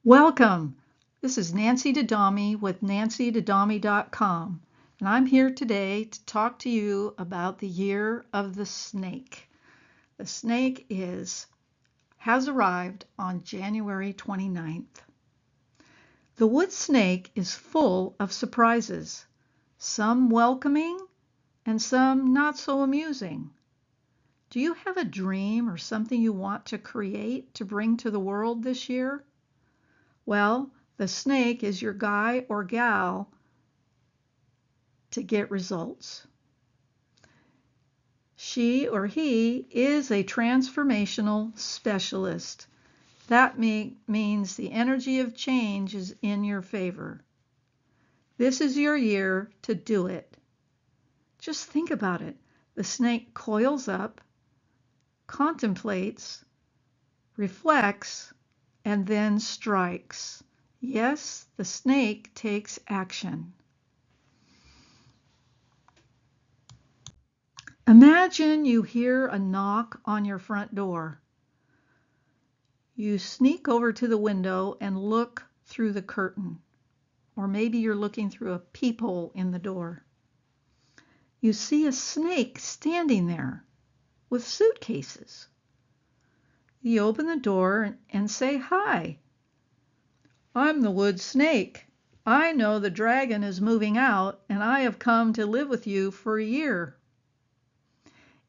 Welcome. This is Nancy Dadami with nancydadami.com, and I'm here today to talk to you about the year of the snake. The snake has arrived on January 29th. The wood snake is full of surprises, some welcoming and some not so amusing. Do you have a dream or something you want to create to bring to the world this year? Well, the snake is your guy or gal to get results. She or he is a transformational specialist. That means the energy of change is in your favor. This is your year to do it. Just think about it. The snake coils up, contemplates, reflects, and then strikes. Yes, the snake takes action. Imagine you hear a knock on your front door. You sneak over to the window and look through the curtain, or maybe you're looking through a peephole in the door. You see a snake standing there with suitcases. You open the door and say, "Hi, I'm the wood snake. I know the dragon is moving out, and I have come to live with you for a year."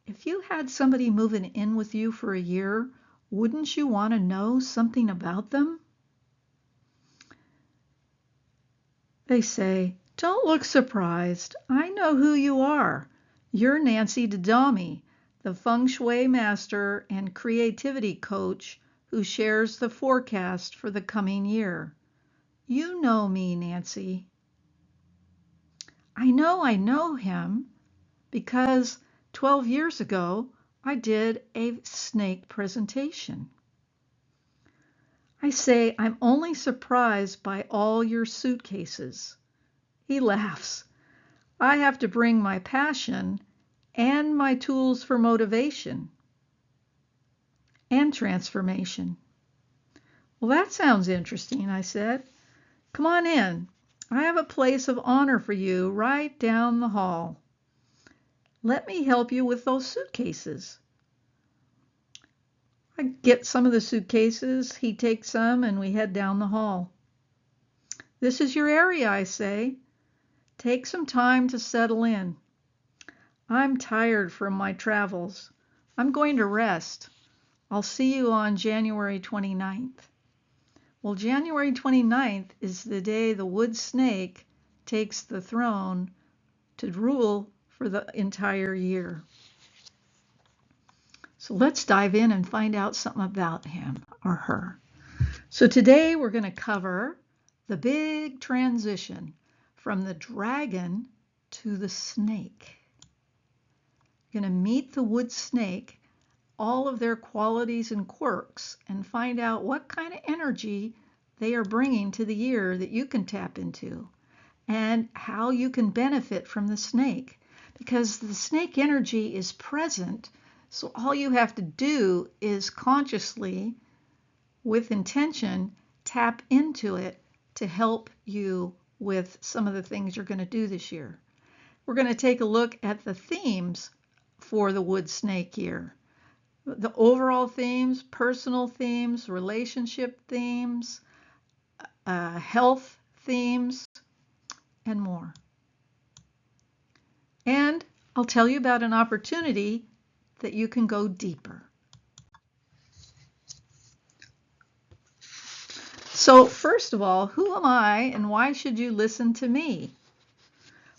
If you had somebody moving in with you for a year, wouldn't you want to know something about them? They say, "Don't look surprised. I know who you are. You're Nancy Dadami, the feng shui master and creativity coach who shares the forecast for the coming year. You know me, Nancy." I know him because 12 years ago I did a snake presentation. I say, "I'm only surprised by all your suitcases." He laughs. "I have to bring my passion and my tools for motivation and transformation." "Well, that sounds interesting," I said. "Come on in. I have a place of honor for you right down the hall. Let me help you with those suitcases." I get some of the suitcases, he takes some, and we head down the hall. "This is your area," I say. "Take some time to settle in." I'm tired from my travels. I'm going to rest. I'll see you on January 29th. Well, January 29th is the day the wood snake takes the throne to rule for the entire year. So let's dive in and find out something about him or her. So today we're going to cover the big transition from the dragon to the snake. You're going to meet the wood snake, all of their qualities and quirks, and find out what kind of energy they are bringing to the year that you can tap into, and how you can benefit from the snake, because the snake energy is present. So all you have to do is consciously, with intention, tap into it to help you with some of the things you're going to do this year. We're going to take a look at the themes for the wood snake year. The overall themes, personal themes, relationship themes, health themes, and more. And I'll tell you about an opportunity that you can go deeper. So first of all, who am I and why should you listen to me?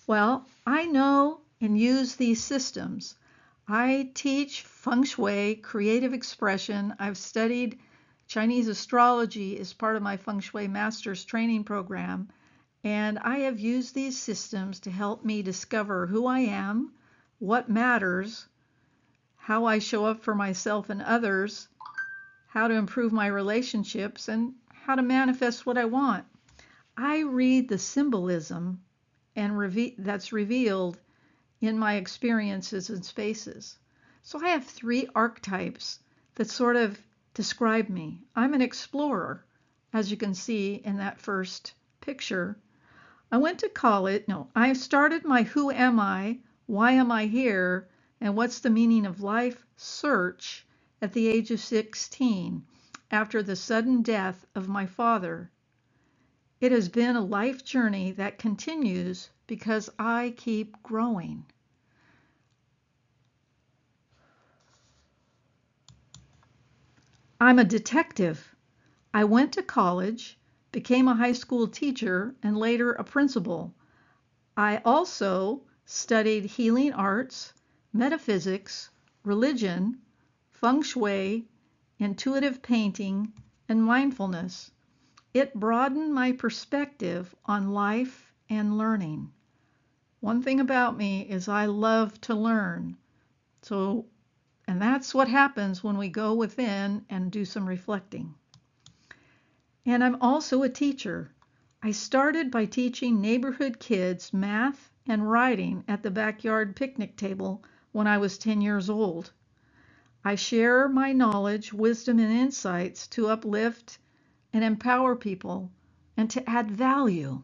Well, I know and use these systems. I teach feng shui, creative expression. I've studied Chinese astrology as part of my feng shui master's training program, and I have used these systems to help me discover who I am, what matters, how I show up for myself and others, how to improve my relationships, and how to manifest what I want. I read the symbolism and that's revealed in my experiences and spaces. So I have 3 archetypes that sort of describe me. I'm an explorer. as you can see in that first picture. I went to college. No, I started my Who Am I? Why Am I Here? And What's the Meaning of Life search at the age of 16 after the sudden death of my father. It has been a life journey that continues because I keep growing. I'm a detective. I went to college, became a high school teacher, and later a principal. I also studied healing arts, metaphysics, religion, feng shui, intuitive painting, and mindfulness. It broadened my perspective on life and learning. One thing about me is I love to learn. And that's what happens when we go within and do some reflecting. And I'm also a teacher. I started by teaching neighborhood kids math and writing at the backyard picnic table when I was 10 years old. I share my knowledge, wisdom, and insights to uplift and empower people and to add value.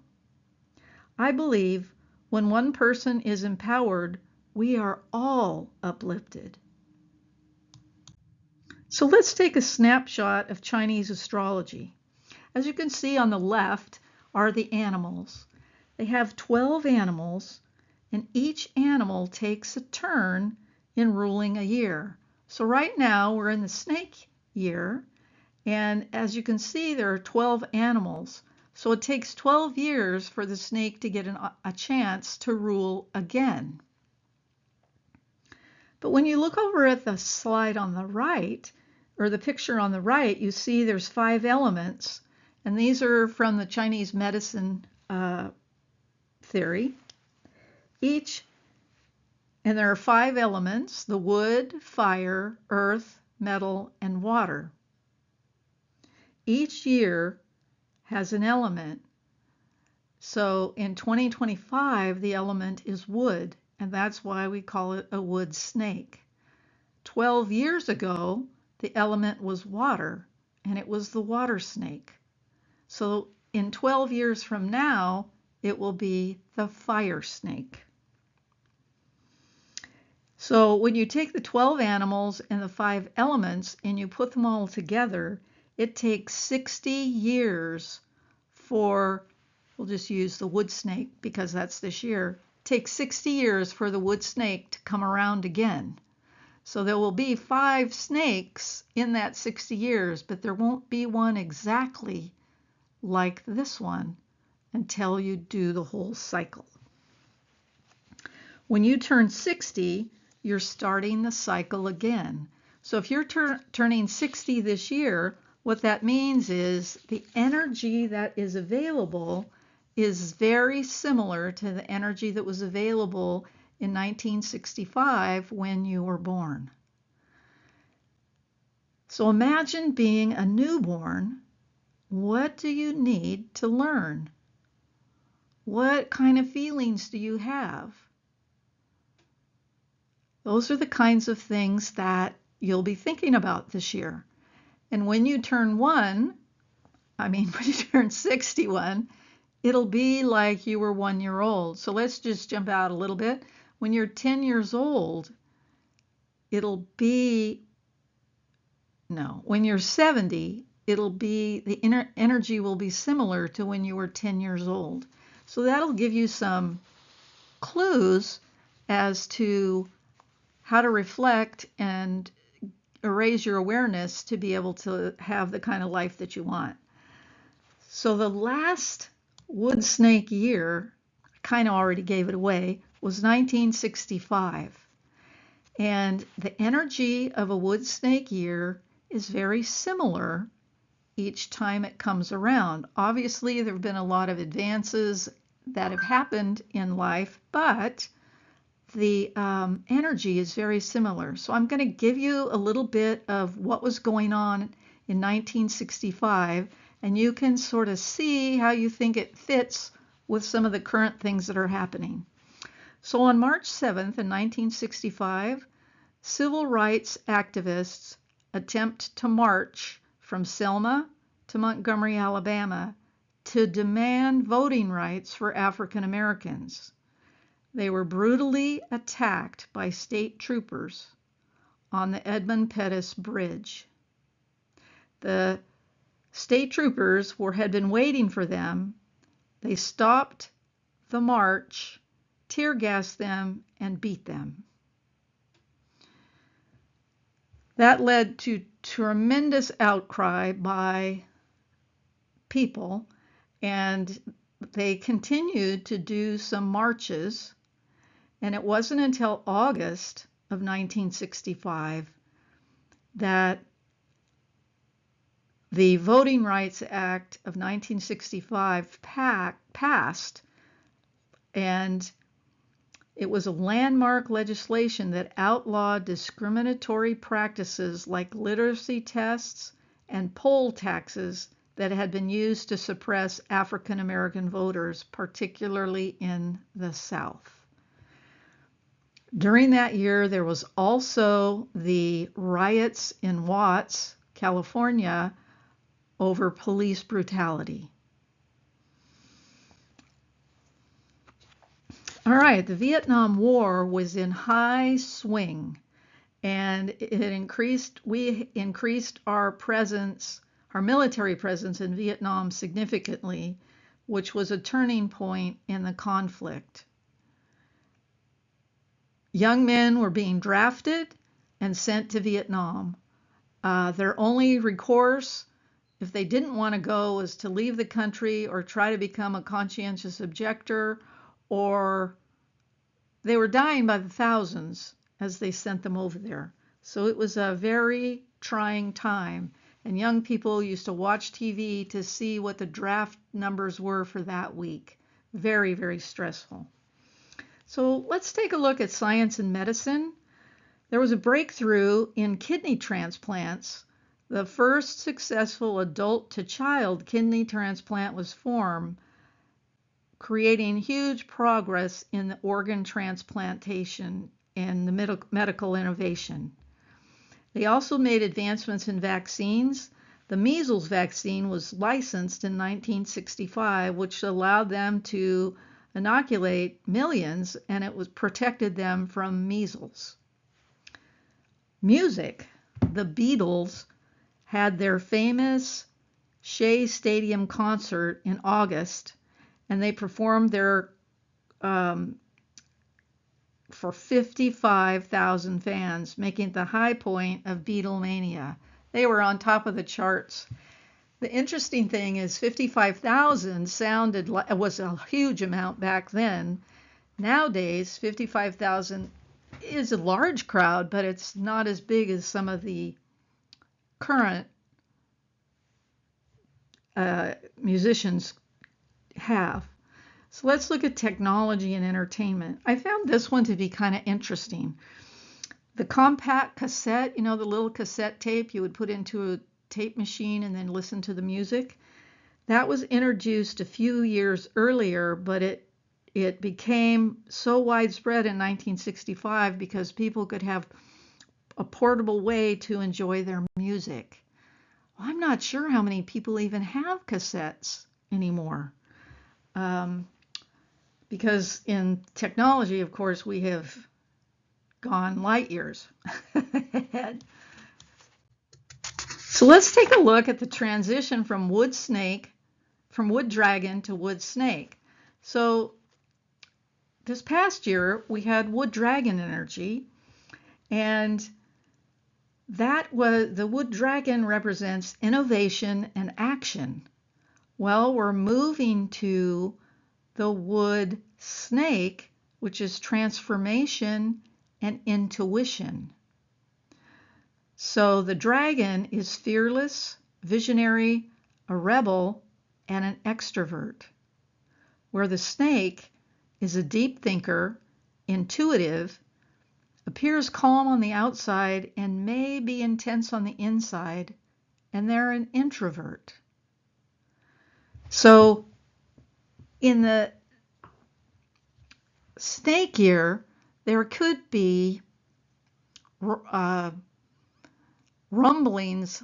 I believe when one person is empowered, we are all uplifted. So let's take a snapshot of Chinese astrology. As you can see on the left are the animals. They have 12 animals, and each animal takes a turn in ruling a year. So right now we're in the snake year, and as you can see there are 12 animals. So it takes 12 years for the snake to get a chance to rule again. But when you look over at the slide on the right, or the picture on the right, you see there's 5 elements. And these are from the Chinese medicine theory. And there are 5 elements: the wood, fire, earth, metal, and water. Each year has an element. So in 2025, the element is wood, and that's why we call it a wood snake. 12 years ago, the element was water, and it was the water snake. So in 12 years from now, it will be the fire snake. So when you take the 12 animals and the 5 elements and you put them all together, it takes 60 years for, we'll just use the wood snake because that's this year, it takes 60 years for the wood snake to come around again. So there will be 5 snakes in that 60 years, but there won't be one exactly like this one until you do the whole cycle. When you turn 60, you're starting the cycle again. So if you're turning 60 this year, what that means is the energy that is available is very similar to the energy that was available in 1965 when you were born. So imagine being a newborn. What do you need to learn? What kind of feelings do you have? Those are the kinds of things that you'll be thinking about this year. And when you turn when you turn 61, it'll be like you were 1 year old. So let's just jump out a little bit. When you're 10 years old, when you're 70, it'll be, the energy will be similar to when you were 10 years old. So that'll give you some clues as to how to reflect and raise your awareness to be able to have the kind of life that you want. So the last wood snake year, I kind of already gave it away, was 1965. And the energy of a wood snake year is very similar each time it comes around. Obviously, there have been a lot of advances that have happened in life, but the energy is very similar. So I'm going to give you a little bit of what was going on in 1965, and you can sort of see how you think it fits with some of the current things that are happening. So on March 7th in 1965, civil rights activists attempt to march from Selma to Montgomery, Alabama, to demand voting rights for African Americans. They were brutally attacked by state troopers on the Edmund Pettus Bridge. The state troopers had been waiting for them. They stopped the march, tear gassed them, and beat them. That led to tremendous outcry by people, and they continued to do some marches. And it wasn't until August of 1965 that the Voting Rights Act of 1965 passed, and it was a landmark legislation that outlawed discriminatory practices like literacy tests and poll taxes that had been used to suppress African American voters, particularly in the South. During that year, there was also the riots in Watts, California, over police brutality. All right, the Vietnam War was in high swing, and we increased our presence, our military presence in Vietnam significantly, which was a turning point in the conflict. Young men were being drafted and sent to Vietnam. Their only recourse, if they didn't want to go, was to leave the country or try to become a conscientious objector, or they were dying by the thousands as they sent them over there. So it was a very trying time, and young people used to watch TV to see what the draft numbers were for that week. Very, very stressful. So let's take a look at science and medicine. There was a breakthrough in kidney transplants. The first successful adult-to-child kidney transplant was formed, creating huge progress in the organ transplantation and the medical innovation. They also made advancements in vaccines. The measles vaccine was licensed in 1965, which allowed them to inoculate millions, and it protected them from measles. Music. The Beatles had their famous Shea Stadium concert in August, and they performed their for 55,000 fans, making it the high point of Beatlemania. They were on top of the charts. The interesting thing is 55,000 sounded like it was a huge amount back then. Nowadays, 55,000 is a large crowd, but it's not as big as some of the current musicians have. So let's look at technology and entertainment. I found this one to be kind of interesting. The compact cassette, you know, the little cassette tape you would put into a tape machine and then listen to the music. That was introduced a few years earlier, but it became so widespread in 1965 because people could have a portable way to enjoy their music. Well, I'm not sure how many people even have cassettes anymore. Because in technology, of course, we have gone light years ahead. So let's take a look at the transition from wood dragon to wood snake. So this past year, we had wood dragon energy, and the wood dragon represents innovation and action. Well, we're moving to the wood snake, which is transformation and intuition. So the dragon is fearless, visionary, a rebel, and an extrovert, where the snake is a deep thinker, intuitive, appears calm on the outside and may be intense on the inside, and they're an introvert. So in the snake year, there could be rumblings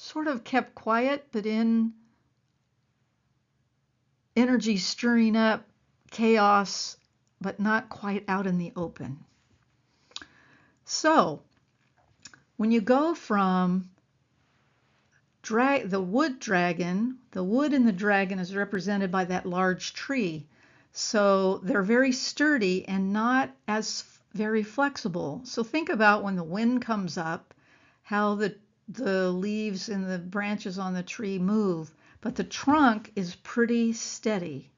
sort of kept quiet, but in energy stirring up, chaos, but not quite out in the open. So when you go from the wood dragon, the wood in the dragon is represented by that large tree. So they're very sturdy and not as very flexible. So think about when the wind comes up, how the leaves and the branches on the tree move, but the trunk is pretty steady.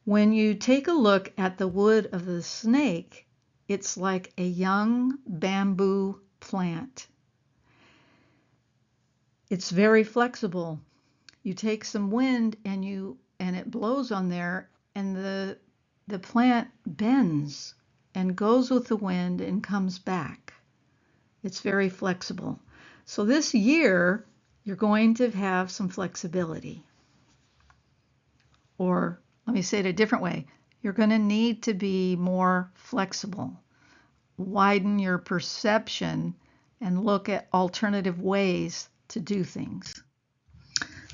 When you take a look at the wood of the snake, it's like a young bamboo plant. It's very flexible. You take some wind and it blows on there, and the plant bends and goes with the wind and comes back. It's very flexible. So this year, you're going to have some flexibility. Or let me say it a different way. You're going to need to be more flexible. Widen your perception and look at alternative ways to do things.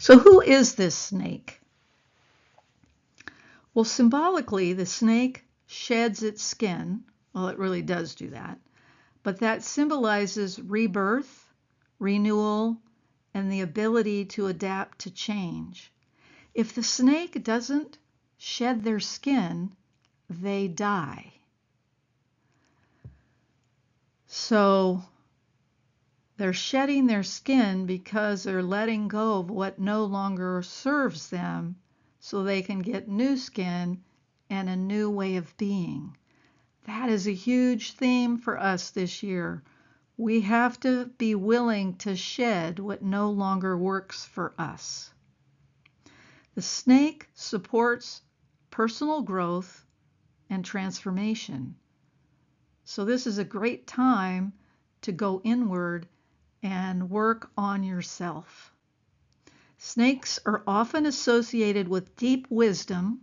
So who is this snake? Well, symbolically, the snake sheds its skin. Well, it really does do that. But that symbolizes rebirth, renewal, and the ability to adapt to change. If the snake doesn't shed their skin, they die. So they're shedding their skin because they're letting go of what no longer serves them so they can get new skin and a new way of being. That is a huge theme for us this year. We have to be willing to shed what no longer works for us. The snake supports personal growth and transformation. So this is a great time to go inward and work on yourself. Snakes are often associated with deep wisdom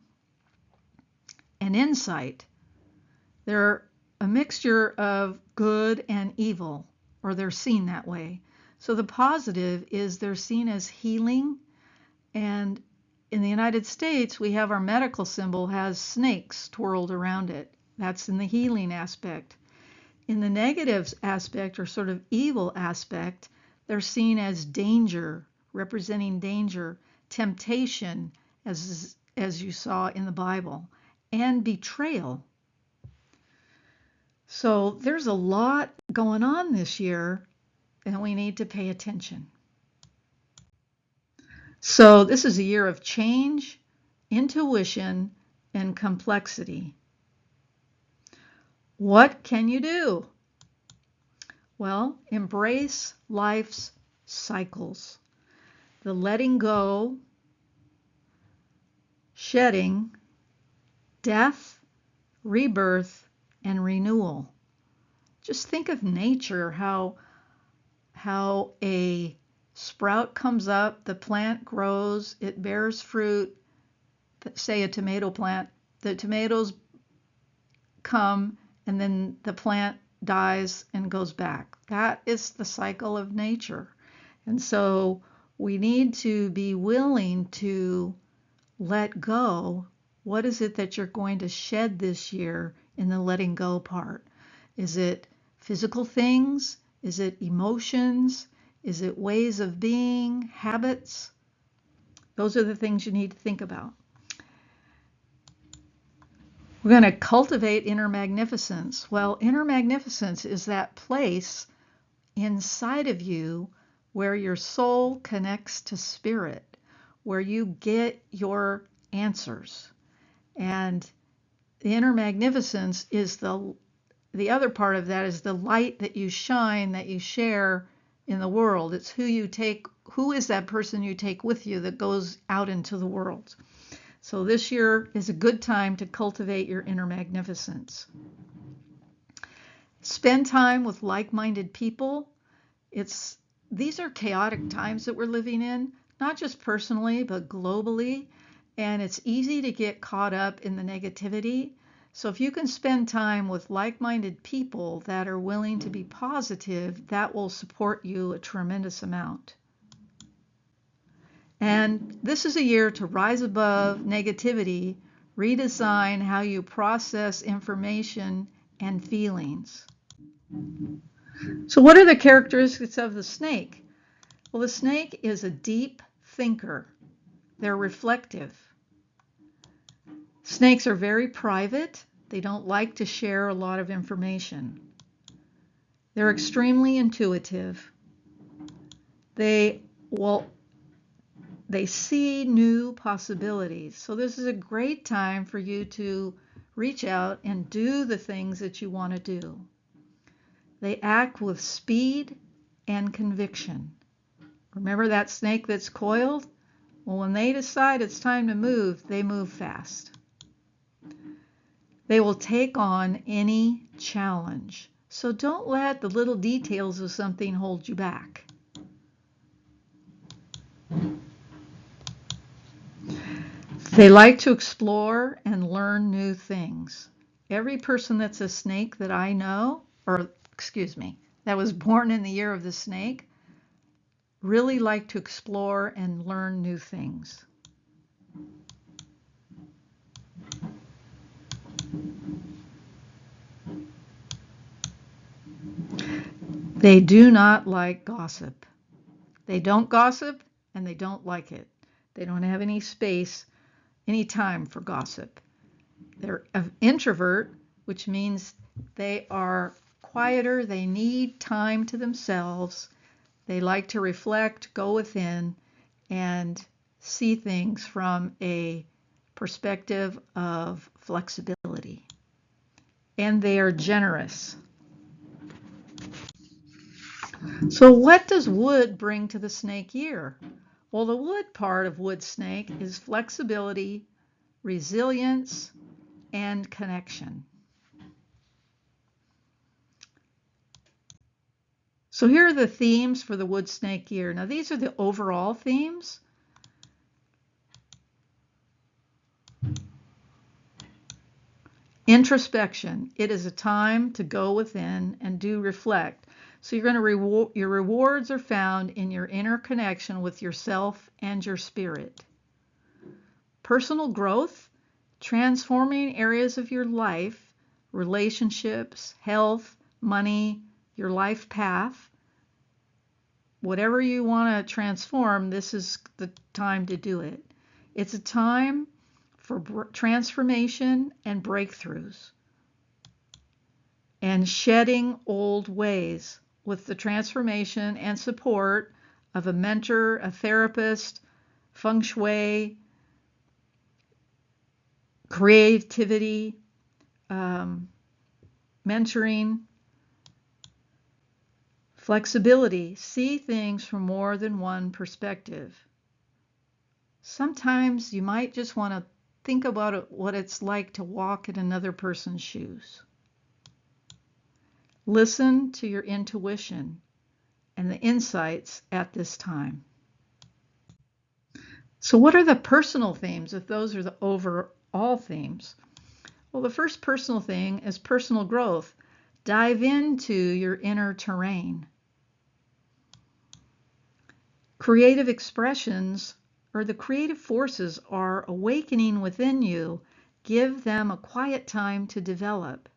and insight. They're a mixture of good and evil, or they're seen that way. So the positive is they're seen as healing, and in the United States, we have our medical symbol has snakes twirled around it. That's in the healing aspect. In the negative aspect, or sort of evil aspect, they're seen as danger, representing danger, temptation, as you saw in the Bible, and betrayal. So there's a lot going on this year, and we need to pay attention. So this is a year of change, intuition, and complexity. What can you do? Well, embrace life's cycles. The letting go, shedding, death, rebirth, and renewal. Just think of nature, how a sprout comes up, the plant grows, it bears fruit, say a tomato plant, the tomatoes come, and then the plant dies and goes back. That is the cycle of nature. And so we need to be willing to let go. What is it that you're going to shed this year in the letting go part? Is it physical things? Is it emotions? Is it ways of being, habits? Those are the things you need to think about. We're going to cultivate inner magnificence. Well, inner magnificence is that place inside of you where your soul connects to spirit, where you get your answers. And the inner magnificence is the other part of that is the light that you shine, that you share in the world. It's who is that person you take with you that goes out into the world. So this year is a good time to cultivate your inner magnificence. Spend time with like-minded people. These are chaotic times that we're living in, not just personally, but globally. And it's easy to get caught up in the negativity. So if you can spend time with like-minded people that are willing to be positive, that will support you a tremendous amount. And this is a year to rise above negativity, redesign how you process information and feelings. So what are the characteristics of the snake? Well, the snake is a deep thinker. They're reflective. Snakes are very private. They don't like to share a lot of information. They're extremely intuitive. They see new possibilities. So this is a great time for you to reach out and do the things that you want to do. They act with speed and conviction. Remember that snake that's coiled? Well, when they decide it's time to move, they move fast. They will take on any challenge. So don't let the little details of something hold you back. They like to explore and learn new things. Every person that's a snake that I know, that was born in the year of the snake, really like to explore and learn new things. They do not like gossip. They don't gossip and they don't like it. They don't have any space, any time for gossip. They're an introvert, which means they are quieter. They need time to themselves. They like to reflect, go within, and see things from a perspective of flexibility. And they are generous. So what does wood bring to the snake year? Well, the wood part of wood snake is flexibility, resilience, and connection. So here are the themes for the wood snake year. Now these are the overall themes. Introspection. It is a time to go within and do reflect. So you're going to your rewards are found in your inner connection with yourself and your spirit. Personal growth, transforming areas of your life, relationships, health, money, your life path. Whatever you want to transform, this is the time to do it. It's a time for transformation and breakthroughs and shedding old ways with the transformation and support of a mentor, a therapist, feng shui, creativity, mentoring, flexibility. See things from more than one perspective. Sometimes you might just want to think about what it's like to walk in another person's shoes. Listen to your intuition and the insights at this time. So what are the personal themes if those are the overall themes? Well, the first personal thing is personal growth. Dive into your inner terrain. Creative expressions, or the creative forces, are awakening within you. Give them a quiet time to develop.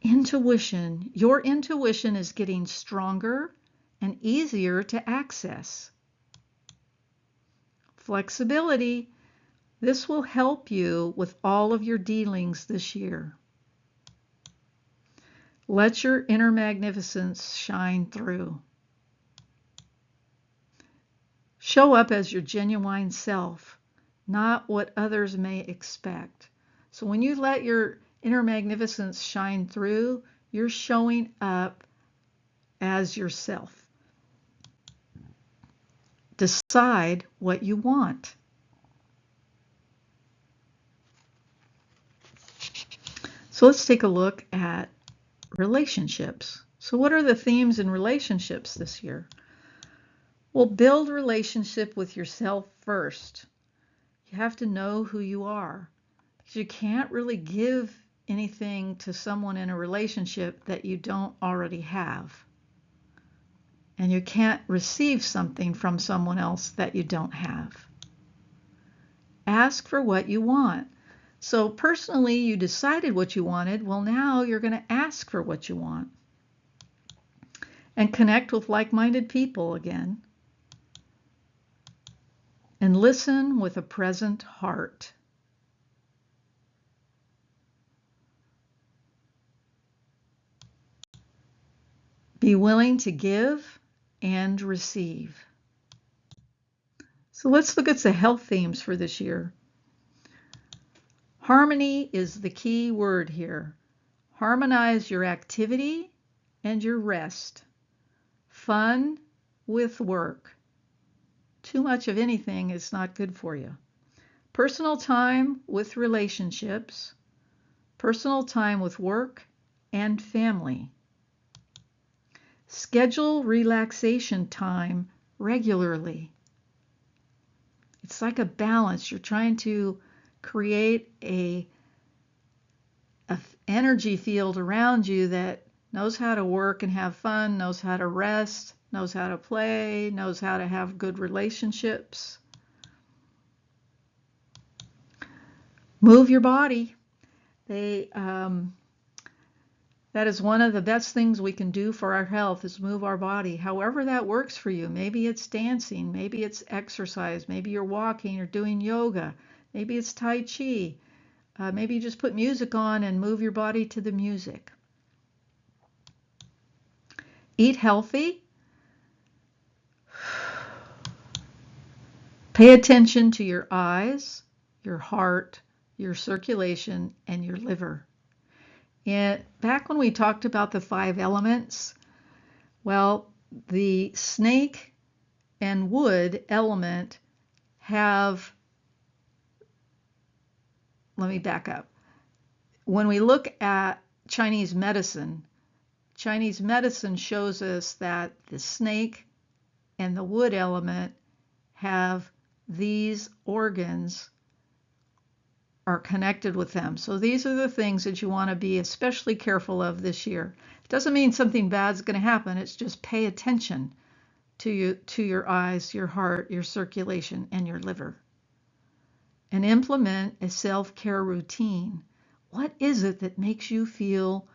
Intuition. Your intuition is getting stronger and easier to access. Flexibility. This will help you with all of your dealings this year. Let your inner magnificence shine through. Show up as your genuine self, not what others may expect. So when you let your inner magnificence shine through, you're showing up as yourself. Decide what you want. So let's take a look at relationships. So what are the themes in relationships this year? Well, build relationship with yourself first. You have to know who you are, because you can't really give anything to someone in a relationship that you don't already have. And you can't receive something from someone else that you don't have. Ask for what you want. So personally, you decided what you wanted. Well, now you're going to ask for what you want. And connect with like-minded people again. And listen with a present heart. Be willing to give and receive. So let's look at the health themes for this year. Harmony is the key word here. Harmonize your activity and your rest. Fun with work. Too much of anything is not good for you. Personal time with relationships. Personal time with work and family. Schedule relaxation time regularly. It's like a balance. You're trying to create a energy field around you that knows how to work and have fun, knows how to rest, knows how to play, knows how to have good relationships. Move your body. That is one of the best things we can do for our health, is move our body. However that works for you. Maybe it's dancing, maybe it's exercise, maybe you're walking or doing yoga, maybe it's Tai Chi. Maybe you just put music on and move your body to the music. Eat healthy. Pay attention to your eyes, your heart, your circulation, and your liver. And back when we talked about the 5 elements, well, the snake and wood element have, let me back up. When we look at Chinese medicine shows us that the snake and the wood element have these organs are connected with them. So these are the things that you want to be especially careful of this year. It doesn't mean something bad is going to happen. It's just pay attention to your eyes, your heart, your circulation, and your liver. And implement a self-care routine. What is it that makes you feel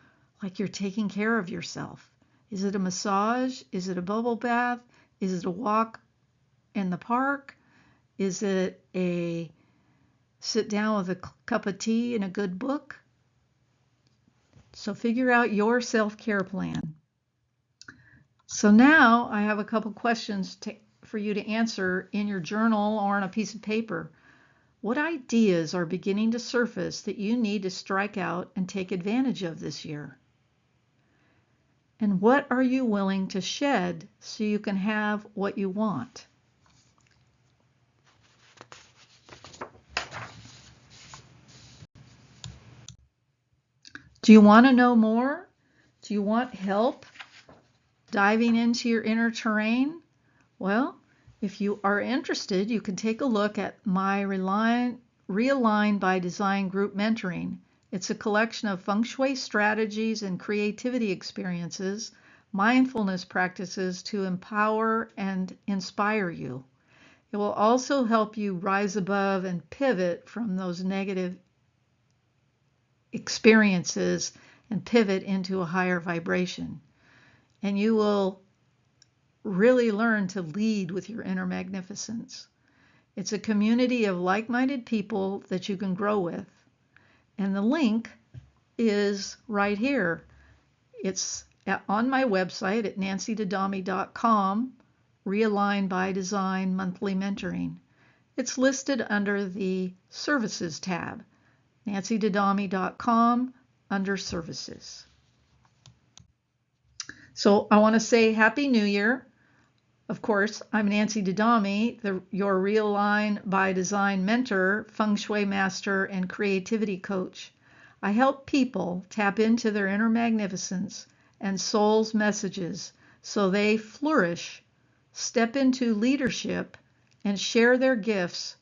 like you're taking care of yourself? Is it a massage? Is it a bubble bath? Is it a walk in the park? Is it a sit down with a cup of tea and a good book? So figure out your self-care plan. So now I have a couple questions for you to answer in your journal or on a piece of paper. What ideas are beginning to surface that you need to strike out and take advantage of this year? And what are you willing to shed so you can have what you want? Do you want to know more? Do you want help diving into your inner terrain? Well, if you are interested, you can take a look at my Realign by Design group mentoring. It's a collection of feng shui strategies and creativity experiences, mindfulness practices to empower and inspire you. It will also help you rise above and pivot from those negative experiences and pivot into a higher vibration. And you will really learn to lead with your inner magnificence. It's a community of like-minded people that you can grow with. And the link is right here. It's on my website at nancydadami.com, Realign by Design Monthly Mentoring. It's listed under the Services tab, nancydadami.com, under Services. So I want to say Happy New Year. Of course, I'm Nancy Dadami, your Realign by Design mentor, feng shui master, and creativity coach. I help people tap into their inner magnificence and soul's messages so they flourish, step into leadership, and share their gifts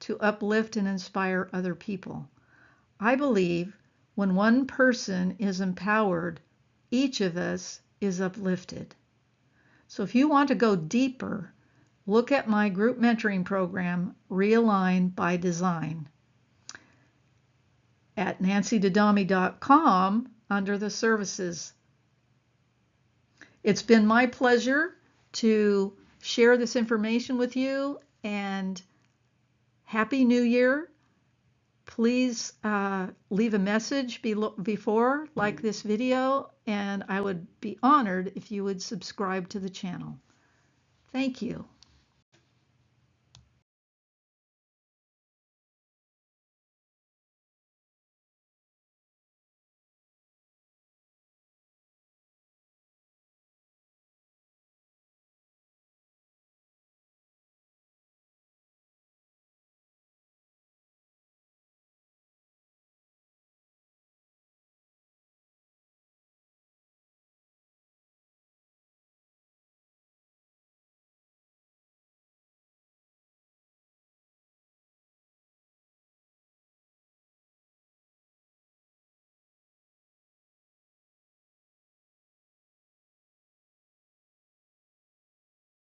to uplift and inspire other people. I believe when one person is empowered, each of us is uplifted. So if you want to go deeper, look at my group mentoring program, Realign by Design, at nancydadami.com under the services. It's been my pleasure to share this information with you, and Happy New Year. Please leave a message before, like this video, and I would be honored if you would subscribe to the channel. Thank you.